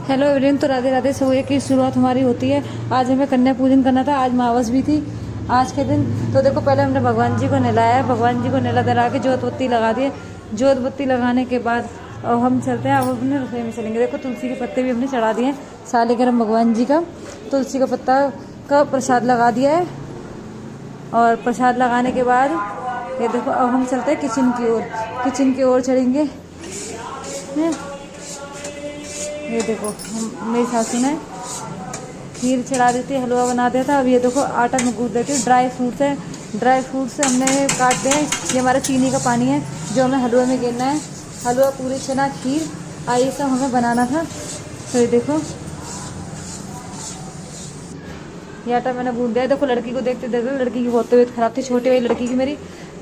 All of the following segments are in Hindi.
हेलो एवरीवन, तो राधे राधे। सुबह की शुरुआत हमारी होती है। आज हमें कन्या पूजन करना था। आज मावस भी थी आज के दिन। तो देखो, पहले हमने भगवान जी को नहलाया। भगवान जी को नहला धरा के जोत बत्ती लगा दिए। जोत बत्ती लगाने के बाद अब हम चलते हैं। अब अपने रसोई में चलेंगे। देखो, तुलसी के पत्ते भी हमने चढ़ा दिए हैं। सालिग्राम भगवान जी का तुलसी का पत्ता का प्रसाद लगा दिया है। और प्रसाद लगाने के बाद ये देखो, अब हम चलते हैं किचन की ओर। किचन की ओर चढ़ेंगे। ये देखो, मेरी सासू ने खीर चढ़ा दी थी, हलवा बना दिया था। अब ये देखो, आटा में गूंथ देती हूँ। ड्राई फ्रूट्स है, ड्राई फ्रूट्स से हमने काट दिए हैं। ये हमारा चीनी का पानी है जो हमें हलवे में गिरना है। हलवा, पूरी चना, खीर, ये सब हमें बनाना था। तो ये देखो, ये आटा मैंने गूंथ दिया। देखो, लड़की को देखते देखते लड़की की बहुत तबीयत खराब थी, छोटी वाली लड़की की मेरी।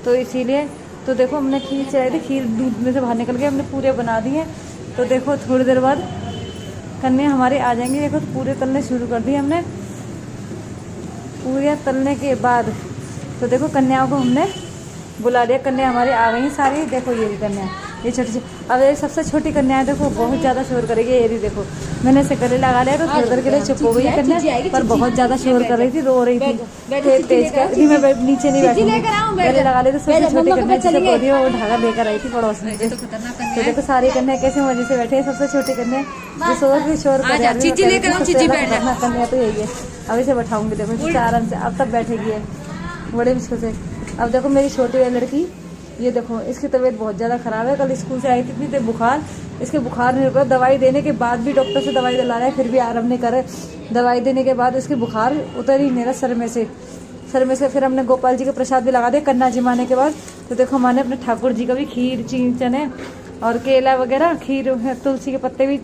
तो इसीलिए तो देखो, हमने खीर चढ़ाई थी। खीर दूध में से बाहर निकल के हमने पूरे बना दिए। तो देखो, थोड़ी देर बाद कन्या हमारे आ जाएंगे। देखो, तो पूरे तलने शुरू कर दिए हमने। पूरे तलने के बाद तो देखो, कन्याओं को हमने बुला लिया। कन्या हमारी आ गई सारी। देखो, ये भी कन्या, ये छोटी छोटी। अब ये सबसे छोटी कन्या है। देखो, बहुत ज़्यादा शोर करेगी। ये भी देखो, मैंने इसे गले लगा लिया तो थोड़ी देर के लिए चुप हो गई है कन्या, पर बहुत ज़्यादा शोर कर रही थी, रो रही थी तेज कर। मैं नीचे नहीं बैठी, गले लगा लिया। तो सबसे छोटी कन्या जिसे बोली वो धागा लेकर आई थी पड़ोस में। तो देखो, सारी कन्या कैसे मजे से बैठे हैं। सबसे छोटी कन्या जो शोर कर कन्या तो यही है। अब इसे बैठाऊंगी। देखो, आराम से अब तक बैठेगी है बड़े मुश्किल से। अब देखो, मेरी छोटी वाली लड़की, ये देखो, इसकी तबीयत बहुत ज़्यादा ख़राब है। कल स्कूल से आई थी, इतनी देर बुखार, इसके बुखार नहीं रुका। दवाई देने के बाद भी, डॉक्टर से दवाई दिला रहा है, फिर भी आराम नहीं करे। दवाई देने के बाद इसकी बुखार उतर ही नहीं रहा सर में से। फिर हमने गोपाल जी के प्रसाद भी लगा दिया कन्या जिमाने के बाद। तो देखो, हमने अपने ठाकुर जी का भी खीर, चने और केला वगैरह, खीर, तुलसी के पत्ते भी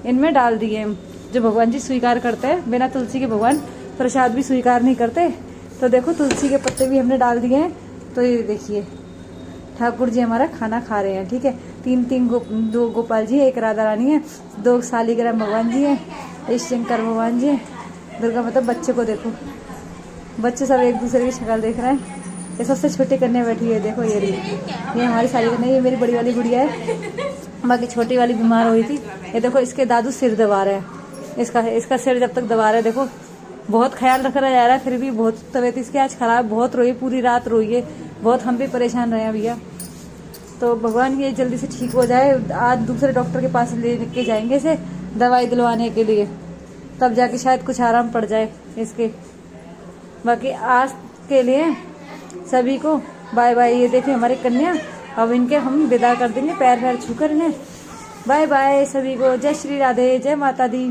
इनमें डाल दिए, जो भगवान जी स्वीकार करते हैं। बिना तुलसी के भगवान प्रसाद भी स्वीकार नहीं करते। तो देखो, तुलसी के पत्ते भी हमने डाल दिए हैं। तो ये देखिए, ठाकुर जी हमारा खाना खा रहे हैं। ठीक है, दो गोपाल जी है, एक राधा रानी है, 2 सालिग्राम भगवान जी हैं, एक शंकर भगवान जी हैं, दुर्गा माता। बच्चे को देखो, बच्चे सब एक दूसरे की शक्ल देख रहे हैं। ये सबसे छोटी कन्या बैठी है। देखो, ये हमारी सारी कन्या। ये मेरी बड़ी वाली गुड़िया है, बाकी छोटी वाली बीमार हुई थी। ये देखो, इसके दादू सिर दबा रहे हैं। इसका सिर जब तक दबा रहे हैं, देखो, बहुत ख्याल रखा जा रहा है। फिर भी बहुत तबीयत इसकी आज खराब, बहुत रोई, पूरी रात रोई है बहुत। हम भी परेशान रहे हैं भैया। तो भगवान ये जल्दी से ठीक हो जाए। आज दूसरे डॉक्टर के पास ले के जाएंगे इसे दवाई दिलवाने के लिए, तब जाके शायद कुछ आराम पड़ जाए इसके। बाकी आज के लिए सभी को बाय बाय। ये देखिए हमारी कन्या, अब इनके हम विदा कर देंगे, पैर छूकर इन्हें। बाय बाय सभी को। जय श्री राधे, जय माता दी।